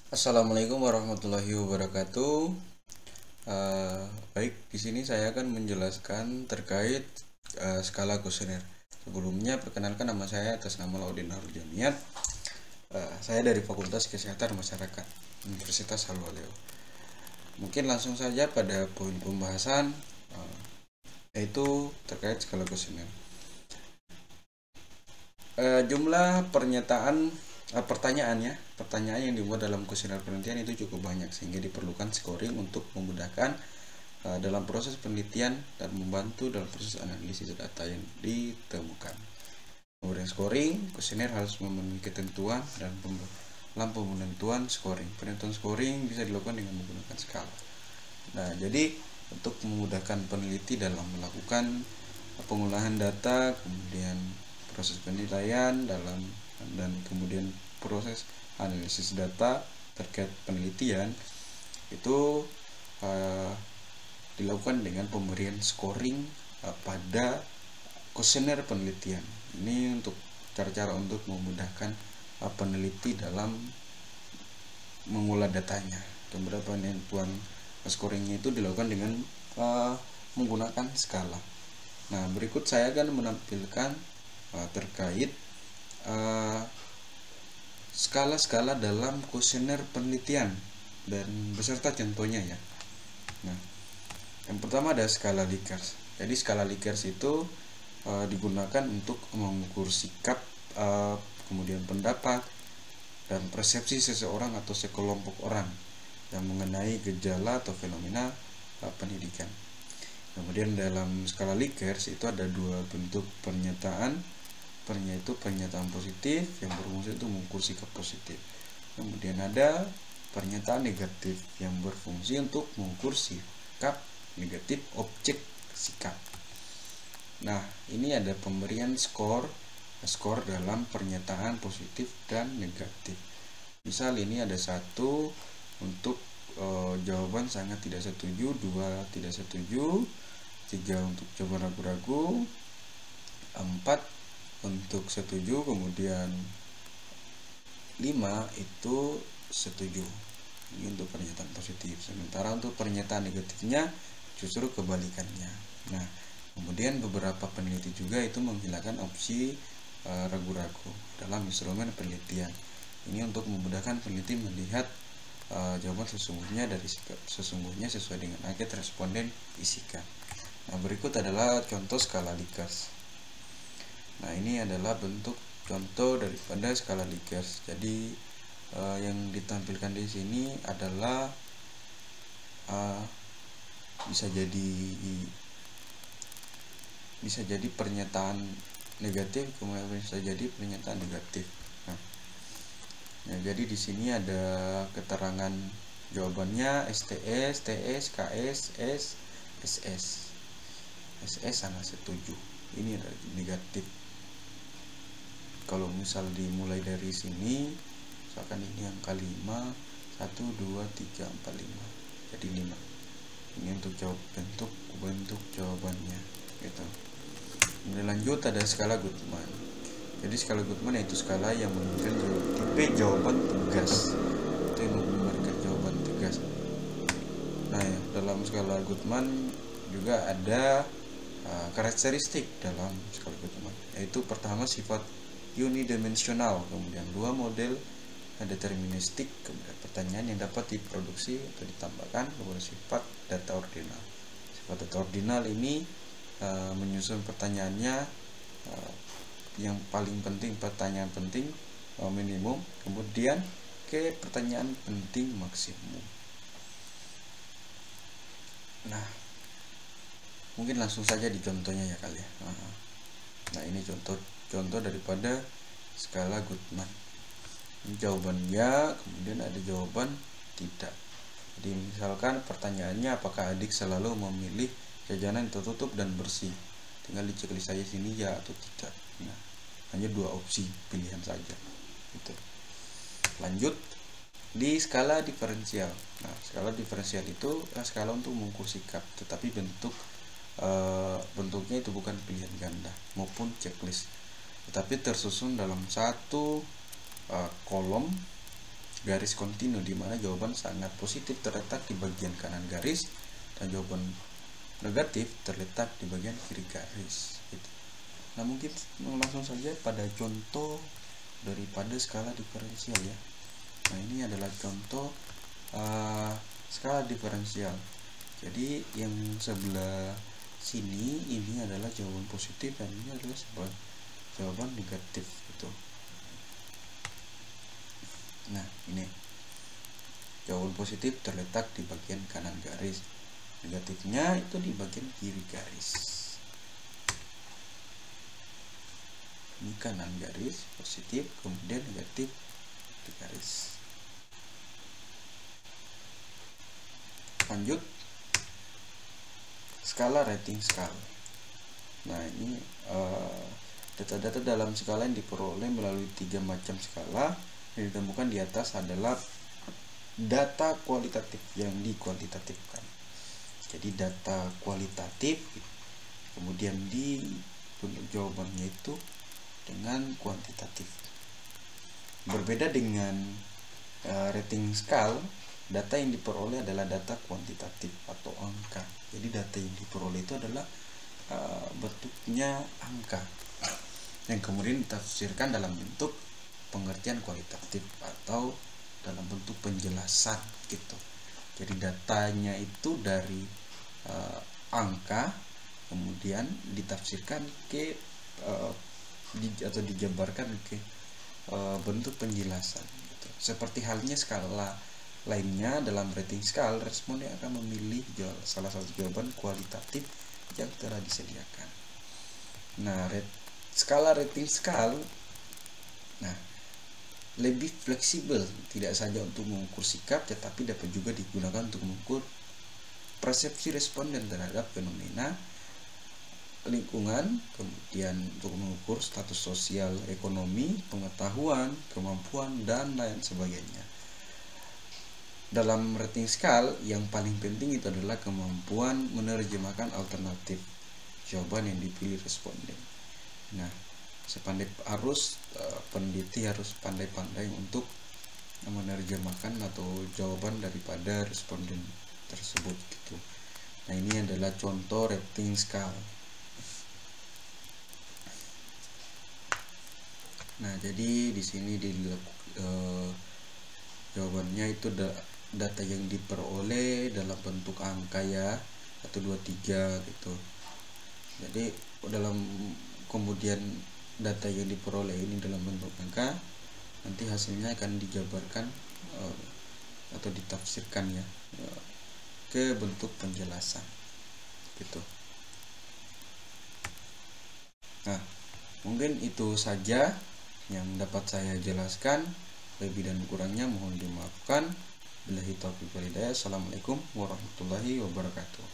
Assalamualaikum warahmatullahi wabarakatuh. Baik, di sini saya akan menjelaskan terkait skala kuesioner. Sebelumnya, perkenalkan nama saya atas nama Laudin Harujamiat. Saya dari Fakultas Kesehatan Masyarakat Universitas Halwaléo. Mungkin langsung saja pada poin pembahasan, yaitu terkait skala kuesioner. Jumlah pertanyaan yang dibuat dalam kuesioner penelitian itu cukup banyak, sehingga diperlukan scoring untuk memudahkan dalam proses penelitian dan membantu dalam proses analisis data yang ditemukan. Kemudian scoring, kuesioner harus memenuhi ketentuan dan dalam penentuan scoring. Penentuan scoring bisa dilakukan dengan menggunakan skala. Nah, jadi untuk memudahkan peneliti dalam melakukan pengolahan data, kemudian proses penilaian dan kemudian proses analisis data terkait penelitian itu dilakukan dengan pemberian scoring pada kuesioner penelitian. Ini untuk cara-cara untuk memudahkan peneliti dalam mengolah datanya. Kemudian penentuan scoringnya itu dilakukan dengan menggunakan skala. Nah, berikut saya akan menampilkan terkait skala-skala dalam kuesioner penelitian dan beserta contohnya ya. Nah, yang pertama ada skala Likert. Jadi skala Likert itu digunakan untuk mengukur sikap, kemudian pendapat dan persepsi seseorang atau sekelompok orang yang mengenai gejala atau fenomena pendidikan. Kemudian dalam skala Likert itu ada dua bentuk pernyataan. Yaitu pernyataan positif yang berfungsi untuk mengukur sikap positif. Kemudian ada pernyataan negatif yang berfungsi untuk mengukur sikap negatif objek sikap. Nah, ini ada pemberian skor dalam pernyataan positif dan negatif. Misal ini ada 1 untuk jawaban sangat tidak setuju, 2 tidak setuju, 3 untuk jawaban ragu-ragu, 4 untuk setuju, kemudian 5 itu setuju. Ini untuk pernyataan positif. Sementara untuk pernyataan negatifnya justru kebalikannya. Nah, kemudian beberapa peneliti juga itu menghilangkan opsi ragu-ragu dalam instrumen penelitian. Ini untuk memudahkan peneliti melihat jawaban sesungguhnya sesuai dengan angket responden isikan. Nah, berikut adalah contoh skala Likert. Nah, ini adalah bentuk contoh daripada skala Likert. Jadi yang ditampilkan di sini adalah bisa jadi pernyataan negatif, kemudian bisa jadi pernyataan negatif. Nah, jadi di sini ada keterangan jawabannya STS, TS, KS, S, SS. SS sangat setuju. Ini adalah negatif. Kalau misal dimulai dari sini, misalkan ini angka 5, 1, 2, 3, 4, 5, jadi 5. Ini untuk bentuk jawabannya gitu. Kemudian lanjut ada skala Goodman. Jadi skala Goodman yaitu skala yang menunjukkan tipe jawaban tegas. Itu yang memberikan jawaban tegas. Nah, ya, dalam skala Goodman juga ada karakteristik dalam skala Goodman, yaitu pertama sifat unidimensional, kemudian 2 model deterministik, kemudian pertanyaan yang dapat diproduksi atau ditambahkan, kemudian sifat data ordinal. Sifat data ordinal ini menyusun pertanyaannya yang paling penting, pertanyaan penting minimum, kemudian ke pertanyaan penting maksimum. Nah, mungkin langsung saja di contohnya ya kali ya. Nah, ini contoh daripada skala Goodman. Ini jawaban ya, kemudian ada jawaban tidak. Jadi misalkan pertanyaannya apakah adik selalu memilih jajanan tertutup dan bersih, tinggal diceklis saja sini ya atau tidak. Nah, hanya 2 opsi pilihan saja gitu. Lanjut di skala diferensial. Nah, skala diferensial itu skala untuk mengukur sikap, tetapi bentuknya itu bukan pilihan ganda maupun checklist, tetapi tersusun dalam satu kolom garis kontinu, di mana jawaban sangat positif terletak di bagian kanan garis dan jawaban negatif terletak di bagian kiri garis gitu. Nah, mungkin langsung saja pada contoh daripada skala diferensial ya. Nah, ini adalah contoh skala diferensial. Jadi yang sebelah sini ini adalah jawaban positif dan ini adalah jawaban negatif gitu. Nah, ini jawaban positif terletak di bagian kanan garis, negatifnya itu di bagian kiri garis. Ini kanan garis positif, kemudian negatif di garis. Lanjut, skala rating scale. Nah, ini data-data dalam skala yang diperoleh melalui 3 macam skala yang ditemukan di atas adalah data kualitatif yang dikuantitatifkan. Jadi data kualitatif, kemudian bentuk jawabannya itu dengan kuantitatif. Berbeda dengan rating scale, data yang diperoleh adalah data kuantitatif atau angka. Jadi data yang diperoleh itu adalah bentuknya angka yang kemudian ditafsirkan dalam bentuk pengertian kualitatif atau dalam bentuk penjelasan gitu. Jadi datanya itu dari angka kemudian ditafsirkan ke atau dijabarkan ke bentuk penjelasan gitu. Seperti halnya skala lainnya dalam rating scale, responden akan memilih salah satu jawaban kualitatif yang telah disediakan. Nah, skala rating scale lebih fleksibel, tidak saja untuk mengukur sikap tetapi dapat juga digunakan untuk mengukur persepsi responden terhadap fenomena lingkungan, kemudian untuk mengukur status sosial, ekonomi, pengetahuan, kemampuan, dan lain sebagainya. Dalam rating scale yang paling penting itu adalah kemampuan menerjemahkan alternatif jawaban yang dipilih responden. Nah, peneliti harus pandai-pandai untuk menerjemahkan atau jawaban daripada responden tersebut gitu. Nah, ini adalah contoh rating scale. Nah, jadi di sini jawabannya itu data yang diperoleh dalam bentuk angka ya, 1 2 3 gitu. Jadi kemudian data yang diperoleh ini dalam bentuk angka, nanti hasilnya akan dijabarkan atau ditafsirkan ya ke bentuk penjelasan gitu. Nah, mungkin itu saja yang dapat saya jelaskan. Lebih dan kurangnya mohon dimaafkan. Billahi taufiq wal hidayah. Assalamualaikum warahmatullahi wabarakatuh.